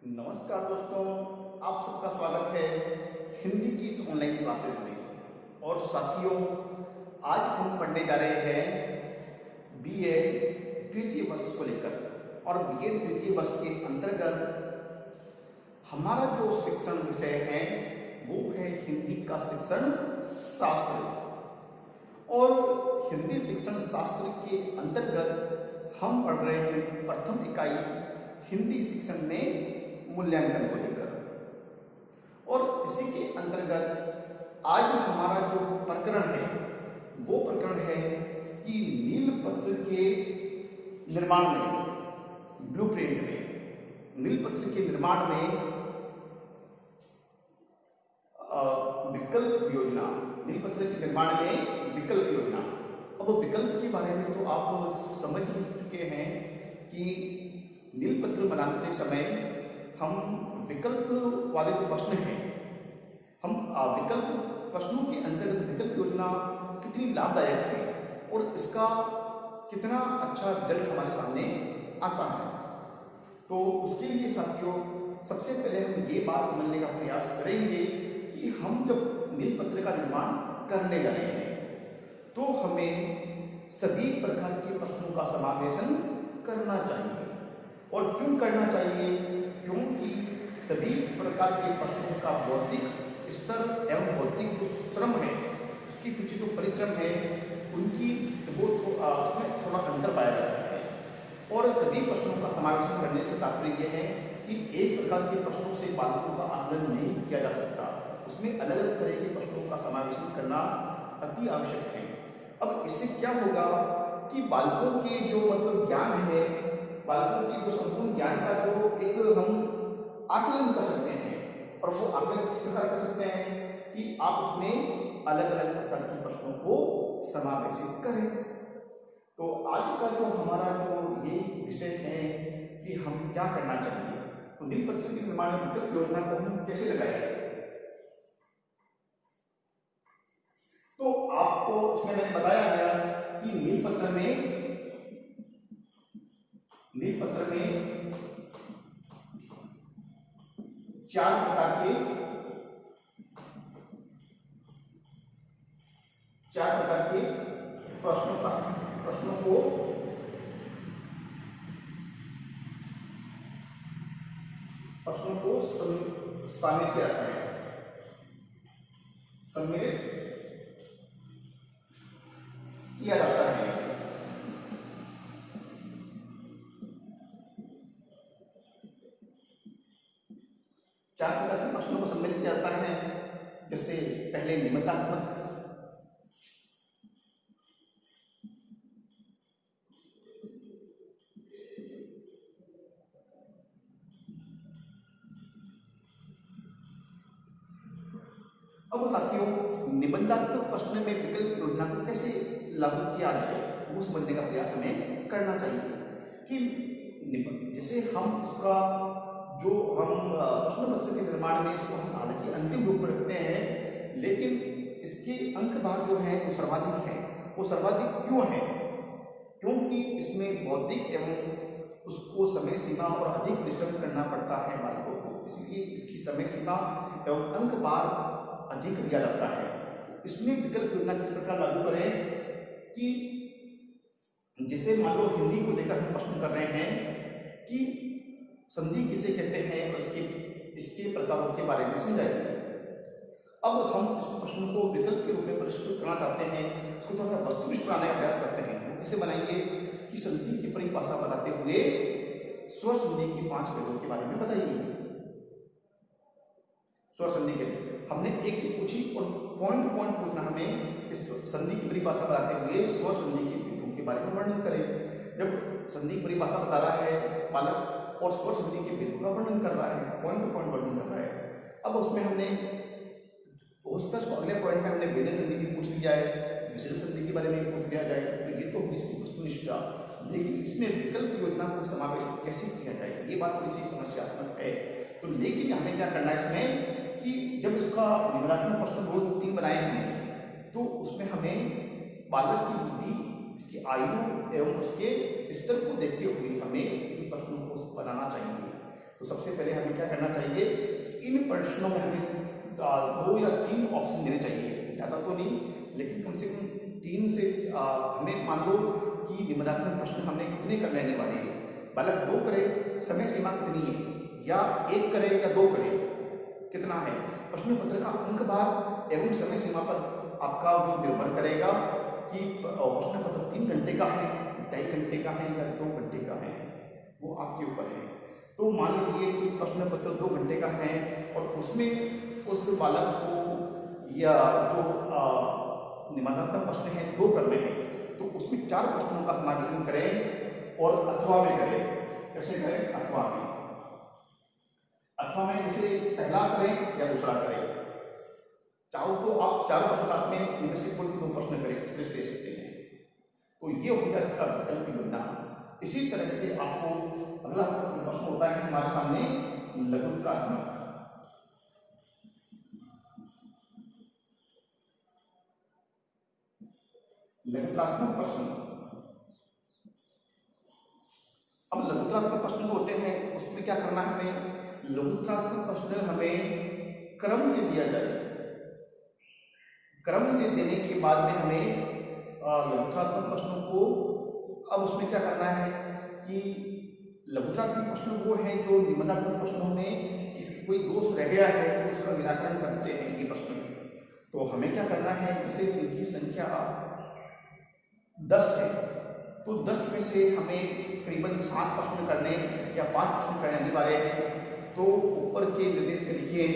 नमस्कार दोस्तों, आप सबका स्वागत है हिंदी की इस ऑनलाइन क्लासेस में। और साथियों, आज हम पढ़ने जा रहे हैं बीएड द्वितीय वर्ष को लेकर। और बीएड द्वितीय वर्ष के अंतर्गत हमारा जो शिक्षण विषय है वो है हिंदी का शिक्षण शास्त्र। और हिंदी शिक्षण शास्त्र के अंतर्गत हम पढ़ रहे हैं प्रथम इकाई हिंदी शिक्षण में मूल्यांकन को लेकर। और इसी के अंतर्गत आज हमारा जो प्रकरण है वो प्रकरण है कि नीलपत्र के निर्माण में, ब्लूप्रिंट में, नीलपत्र के निर्माण में विकल्प योजना, नीलपत्र के निर्माण में विकल्प योजना। अब विकल्प के बारे में तो आप समझ ही चुके हैं कि नीलपत्र बनाते समय हम विकल्प वाले जो प्रश्न हैं, हम विकल्प प्रश्नों के अंतर्गत विकल्प योजना कितनी लाभदायक है और इसका कितना अच्छा रिजल्ट हमारे सामने आता है। तो उसके लिए साथियों, सबसे पहले हम ये बात समझने का प्रयास करेंगे कि हम जब नीलपत्र का निर्माण करने जा रहे हैं तो हमें सभी प्रकार के प्रश्नों का समावेशन करना चाहिए। और क्यों करना चाहिए? क्योंकि सभी प्रकार के प्रश्नों का बौद्धिक स्तर एवं बौद्धिक जो श्रम है, उसके पीछे जो परिश्रम है, उनकी वो उसमें थोड़ा अंतर पाया जाता है। और सभी प्रश्नों का समावेशन करने से तात्पर्य यह है कि एक प्रकार के प्रश्नों से बालकों का आकलन नहीं किया जा सकता, उसमें अलग अलग तरह के प्रश्नों का समावेशन करना अति आवश्यक है। अब इससे क्या होगा कि बालकों के जो ज्ञान है, बालकों की जो संपूर्ण ज्ञान का जो एक हम आकलन कर सकते हैं। और वो आकलन किस प्रकार कर सकते हैं कि आप उसमें अलग अलग प्रकार के प्रश्नों को समावेशित करें। तो आज का जो हमारा जो ये विषय है कि हम क्या करना चाहिए, तो नीलपत्र के निर्माण में विकल्प योजना को हम कैसे लगाएं। तो आपको इसमें मैंने बताया गया कि नीलपत्र में चार प्रकार के प्रश्नों को शामिल किया जाता है, सम्मिलित किया जाता है। चार प्रकार के प्रश्नों को सम्मिलित किया जाता है। जैसे पहले निबंधात्मक, अब साथियों, निबंधात्मक प्रश्न में विकल्प योजना को कैसे लागू किया जाए वो समझने का प्रयास हमें करना चाहिए। कि जैसे हम इसका जो हम प्रश्न पत्र के निर्माण में इसको हम हालांकि अंतिम रूप में रखते हैं, लेकिन इसके अंक भार जो है वो सर्वाधिक है। वो सर्वाधिक क्यों है? क्योंकि इसमें बौद्धिक एवं उसको समय सीमा और अधिक परिश्रम करना पड़ता है बालकों को, इसलिए इसकी समय सीमा एवं अंक भार अधिक दिया जाता है। इसमें विकल्प योजना किस प्रकार लागू करें कि जैसे मान लो हिंदी को लेकर हम प्रश्न कर रहे हैं कि संधि किसे कहते हैं और इसके प्रकारों के बारे में समझाइए। अब हम इस प्रश्न को विकल्प के रूप में प्रस्तुत करना चाहते हैं, इसको थोड़ा वस्तुनिष्ठ बनाने का प्रयास करते हैं। वो कैसे बनाएंगे कि संधि की परिभाषा बताते हुए स्वर संधि की 5 भेदों के बारे में बताइए। स्वर संधि के हमने एक चीज पूछी और पॉइंट पूछना हमें कि संधि की परिभाषा बताते हुए स्वर संधि के भेदों के बारे में वर्णन करें। जब संधि की परिभाषा बता रहा है बालक और स्वर संधि के भेदों का वर्णन कर रहा है, पॉइंट टू पॉइंट वर्णन कर रहा है। अब उसमें हमने अगले पॉइंट में हमने भेदन संधि भी पूछ लिया है, विशेषण संधि के बारे में पूछ लिया जाए, तो ये तो वस्तुनिष्ठता। लेकिन इसमें विकल्प योजना को समावेश कैसे किया जाए, ये बात थोड़ी सी समस्यात्मक है। तो लेकिन हमें क्या करना है इसमें कि जब इसका निबंधात्मक प्रश्न 2-3 बनाए हैं तो उसमें हमें बालक की बुद्धि, इसकी आयु एवं उसके स्तर को देखते हुए हमें इन प्रश्नों को बनाना चाहिए। तो सबसे पहले हमें क्या करना चाहिए कि इन प्रश्नों में हमें 2 या 3 ऑप्शन देने चाहिए, ज़्यादा तो नहीं, लेकिन कम से कम 3 से हमें मान लो कि निबंधात्मक प्रश्न हमने कितने कर लेने वाले हैं। बालक 2 करे, समय सीमा कितनी है, या 1 करे या 2 करे, कितना है। प्रश्न पत्र का अंक भार एवं समय सीमा पर आपका जो निर्भर करेगा कि प्रश्न पत्र 3 घंटे का है, 2.5 घंटे का है या 2 घंटे का है, वो आपके ऊपर है। तो मान लीजिए कि प्रश्न पत्र 2 घंटे का है और उसमें उस बालक को या जो निबंधात्मक प्रश्न है 2 करने हैं, तो उसमें 4 प्रश्नों का समावेशन करें और अथवा में करें। कैसे करें? अथवा में। अथवा में जैसे पहला करें या दूसरा करें, चाहो तो आप 4 प्रश्न साथ में इनमें से कोई भी 2 प्रश्न करें, इसमें दे सकते हैं। तो ये हो गया इसका विकल्प योजना। इसी तरह से आपको अगला प्रश्न होता है हमारे सामने लघुत्रात्मक। लघुत्रात्मक प्रश्न। अब लघुत्रात्मक प्रश्न जो होते हैं उसमें क्या करना है हमें? लघुत्रात्मक प्रश्न हमें क्रम से दिया जाए, क्रम से देने के बाद में हमें लघुत्रात्मक प्रश्नों को, अब उसमें क्या करना है कि लघुत्रात्मक प्रश्न वो है जो निबंधात्मक प्रश्नों में किसी कोई दोष रह गया है तो उसका निराकरण करते हैं ये प्रश्न। तो हमें क्या करना है, जैसे इनकी संख्या 10 है तो 10 में से हमें करीबन 7 प्रश्न करने या 5 प्रश्न करने अनिवार्य है। तो ऊपर के निर्देश में लिखिए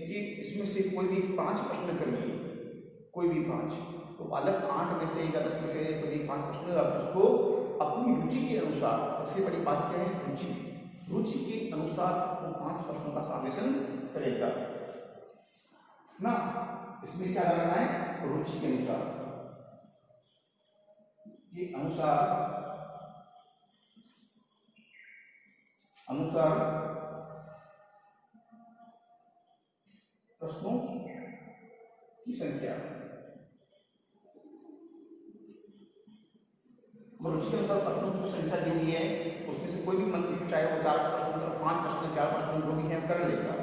कि इसमें से कोई भी 5 प्रश्न करिए, कोई भी 5। तो बालक 8 में से या 10 में से कोई भी 5 प्रश्न, आप उसको अपनी रुचि के अनुसार, सबसे बड़ी बात क्या है? रुचि। रुचि के अनुसार वो 5 प्रश्नों का समावेशन करेगा ना। इसमें क्या करना है? रुचि के अनुसार, ये अनुसार प्रश्नों की संख्या। रुचि के अनुसार प्रश्नों की संख्या दी हुई है, उसमें से कोई भी मन, चाहे वो 4 प्रश्न, 5 प्रश्न, 4 प्रश्न जो भी है कर लेगा।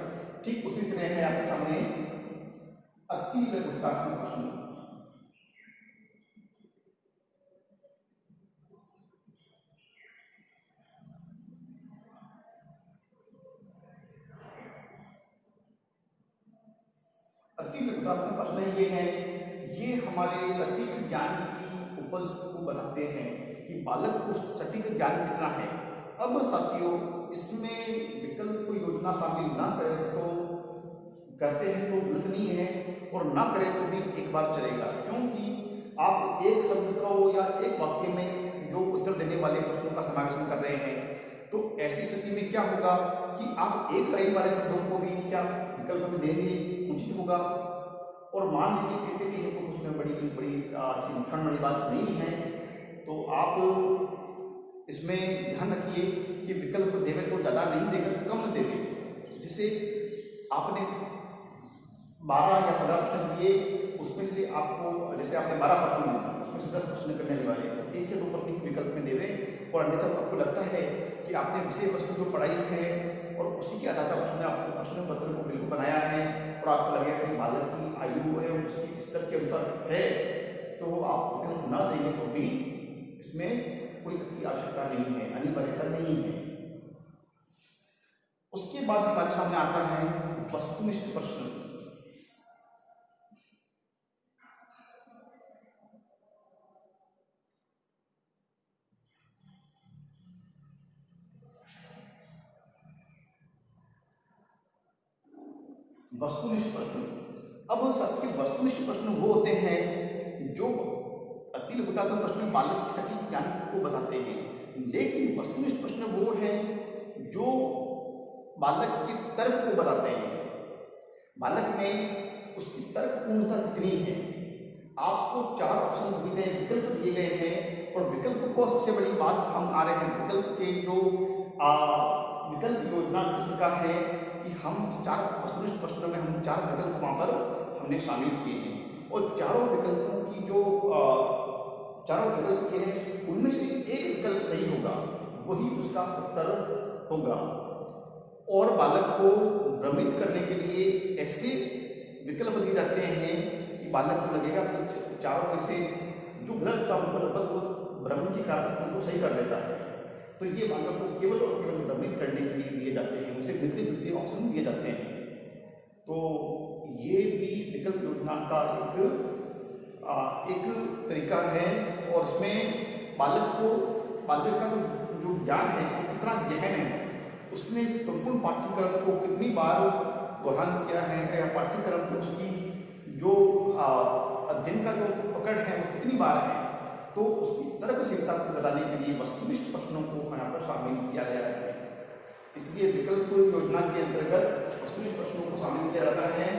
ठीक उसी तरह है आपके सामने अति लघुत्रात्मक प्रश्न। अति लघुत्रात्मक प्रश्न ये है, ये हमारे सटीक ज्ञान की उपज को बताते हैं कि बालक को सटीक ज्ञान कितना है। अब साथियों, इसमें विकल्प योजना शामिल ना करें तो करते हैं तो गलत नहीं है, और ना करें तो भी एक बार चलेगा, क्योंकि आप एक शब्द को या एक वाक्य में जो उत्तर देने वाले प्रश्नों का समावेशन कर रहे हैं, तो ऐसी स्थिति में क्या होगा कि आप एक लाइन वाले शब्दों को भी क्या विकल्प में देंगे, उचित होगा। और मान लीजिए कहते भी है तो उसमें बड़ी ऐसी नुकसान वाली बात नहीं है। तो आप इसमें ध्यान रखिए कि विकल्प देवे तो ज़्यादा नहीं देकर कम देवे। जैसे आपने 12 या 15 प्रश्न दिए, उसमें से आपको, जैसे आपने 12 प्रश्न दिए, उसमें से 10 प्रश्न करने वाले, तो 1 या 2 प्रश्न विकल्प में देवे। और अन्यथा आपको लगता है कि आपने विषय वस्तु जो पढ़ाई है और उसी के आधार पर उसने आपको प्रश्न पत्र को बिल्कुल बनाया है, और आपको लगेगा कि बालक की आयु है उसकी स्तर के अनुसार है, तो आप विकल्प ना देंगे तो भी इसमें कोई अति आवश्यकता नहीं है, अनिवार्यता नहीं है। उसके बाद हमारे सामने आता है वस्तुनिष्ठ प्रश्न। वस्तुनिष्ठ प्रश्न। अब सबके वस्तुनिष्ठ प्रश्न वो होते हैं जो अति लघुत्रात्मक प्रश्न बालक की सटीक ज्ञान को बताते हैं, लेकिन वस्तुनिष्ठ प्रश्न वो है जो बालक के तर्क को बताते हैं। बालक में उसकी तर्कपूर्णता कितनी है। आपको 4 ऑप्शन दिए गए, विकल्प दिए गए हैं, और विकल्प को सबसे बड़ी बात हम आ रहे हैं, विकल्प के जो विकल्प योजना किस प्रकार है कि हम 4 वस्तुनिष्ठ प्रश्नों में हम 4 विकल्प वहाँ पर हमने शामिल किए हैं, और चारों विकल्पों की जो चारों विकल्प के हैं उनमें से एक विकल्प सही होगा, वही उसका उत्तर होगा। और बालक को भ्रमित करने के लिए ऐसे विकल्प दिए जाते हैं कि बालक को लगेगा कि चारों में से जो गलत था उनको लगभग वो भ्रम के कारण उनको सही कर देता है। तो ये बालक को केवल और केवल भ्रमित करने के लिए दिए जाते हैं, उसे मिलते मिलते ऑप्शन दिए जाते हैं। तो ये भी विकल्प योजना का एक तरीका है और इसमें बालक का जो ज्ञान है वो कितना गहन है, उसने संपूर्ण पाठ्यक्रम को कितनी बार दोहरान किया है या पाठ्यक्रम में उसकी जो अध्ययन का जो पकड़ है वो कितनी बार है, तो उसकी तर्कशीलता को बताने के लिए वस्तुनिष्ठ प्रश्नों को यहाँ पर शामिल किया गया है। इसलिए विकल्प योजना के अंतर्गत वस्तुनिष्ठ प्रश्नों को शामिल किया जाता है।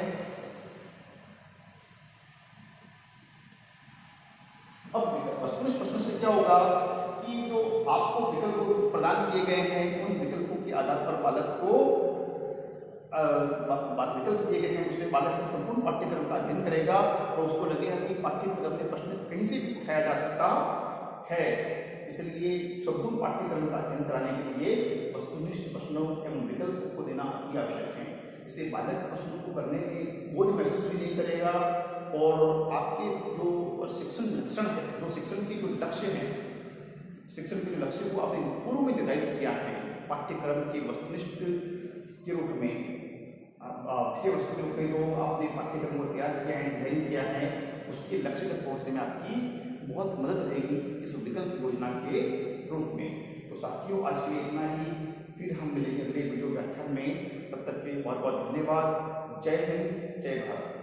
अब वस्तुनिष्ठ प्रश्न से क्या होगा कि जो आपको विकल्प प्रदान किए गए हैं उन विकल्पों के आधार पर बालक को विकल्प दिए गए हैं, उससे बालक के संपूर्ण पाठ्यक्रम का अध्ययन करेगा और उसको लगेगा कि पाठ्यक्रम में प्रश्न कहीं से भी उठाया जा सकता है। इसलिए संपूर्ण पाठ्यक्रम का अध्ययन कराने के लिए वस्तुनिष्ठ प्रश्नों एवं विकल्पों को देना अति आवश्यक है। इससे बालक प्रश्नों को करने में बोझ महसूस भी नहीं करेगा और आपके जो शिक्षण लक्षण है, जो शिक्षण के जो लक्ष्य है, शिक्षण के लक्ष्य को आपने पूर्व में निर्धारित किया है पाठ्यक्रम के वस्तुनिष्ठ के रूप में, विषय वस्तु के रूप में जो आपने पाठ्यक्रम को तैयार किया है, डिजाइन किया है, उसके लक्ष्य तक पहुंचने में आपकी बहुत मदद रहेगी इस विकल्प योजना के रूप में। तो साथियों, आज के लिए इतना ही, फिर हम मिलेंगे अगले वीडियो व्याख्यान में। तब तक के लिए बहुत बहुत धन्यवाद। जय हिंद, जय भारत।